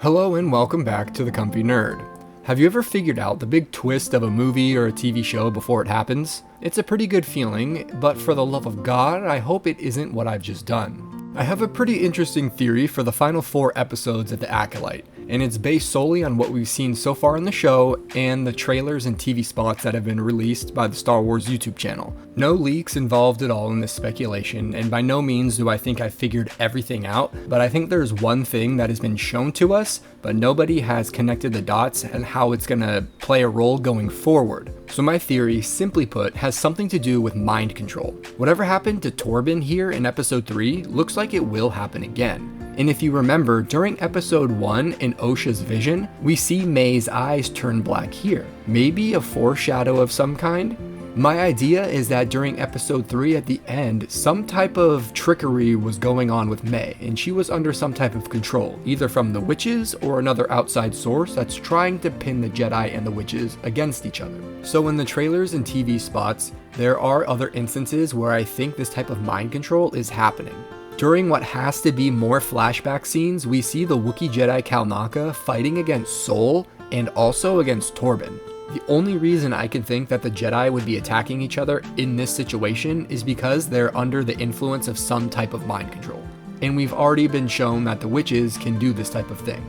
Hello and welcome back to The Comfy Nerd. Have you ever figured out the big twist of a movie or a TV show before it happens? It's a pretty good feeling, but for the love of God, I hope it isn't what I've just done. I have a pretty interesting theory for the final 4 episodes of The Acolyte, and it's based solely on what we've seen so far in the show and the trailers and TV spots that have been released by the Star Wars YouTube channel. No leaks involved at all in this speculation, and by no means do I think I figured everything out, but I think there's one thing that has been shown to us, but nobody has connected the dots and how it's gonna play a role going forward. So my theory, simply put, has something to do with mind control. Whatever happened to Torben here in episode 3 looks like it will happen again. And if you remember, during episode 1 in Osha's vision, we see May's eyes turn black here. Maybe a foreshadow of some kind? My idea is that during episode 3 at the end, some type of trickery was going on with May, and she was under some type of control, either from the witches or another outside source that's trying to pin the Jedi and the witches against each other. So in the trailers and TV spots, there are other instances where I think this type of mind control is happening. During what has to be more flashback scenes, we see the Wookiee Jedi Kalnaka fighting against Sol and also against Torben. The only reason I can think that the Jedi would be attacking each other in this situation is because they're under the influence of some type of mind control. And we've already been shown that the witches can do this type of thing.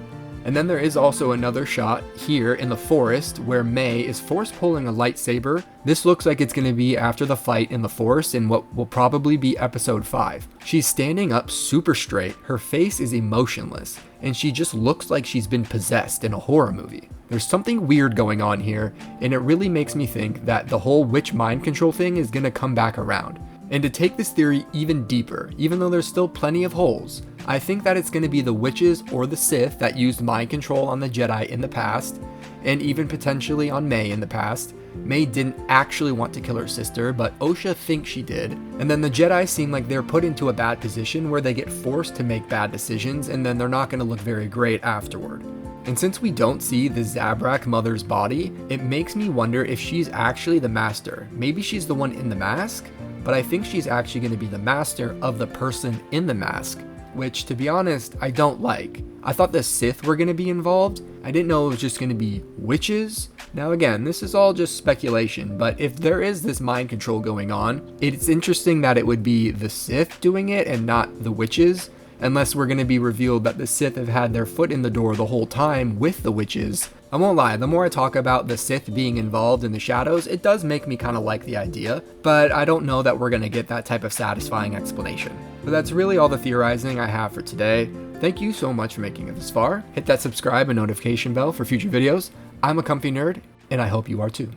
And then there is also another shot here in the forest where May is force pulling a lightsaber. This looks like it's going to be after the fight in the forest in what will probably be episode 5. She's standing up super straight, her face is emotionless, and she just looks like she's been possessed in a horror movie. There's something weird going on here, and it really makes me think that the whole witch mind control thing is going to come back around. And to take this theory even deeper, even though there's still plenty of holes, I think that it's going to be the witches or the Sith that used mind control on the Jedi in the past, and even potentially on May in the past. May didn't actually want to kill her sister, but Osha thinks she did, and then the Jedi seem like they're put into a bad position where they get forced to make bad decisions, and then they're not going to look very great afterward. And since we don't see the Zabrak mother's body, it makes me wonder if she's actually the master. Maybe she's the one in the mask, but I think she's actually going to be the master of the person in the mask, which, to be honest, I don't like. I thought the Sith were going to be involved. I didn't know it was just going to be witches. Now again, this is all just speculation, but if there is this mind control going on, it's interesting that it would be the Sith doing it and not the witches, unless we're going to be revealed that the Sith have had their foot in the door the whole time with the witches. I won't lie, the more I talk about the Sith being involved in the shadows, it does make me kind of like the idea, but I don't know that we're going to get that type of satisfying explanation. But that's really all the theorizing I have for today. Thank you so much for making it this far. Hit that subscribe and notification bell for future videos. I'm a comfy nerd, and I hope you are too.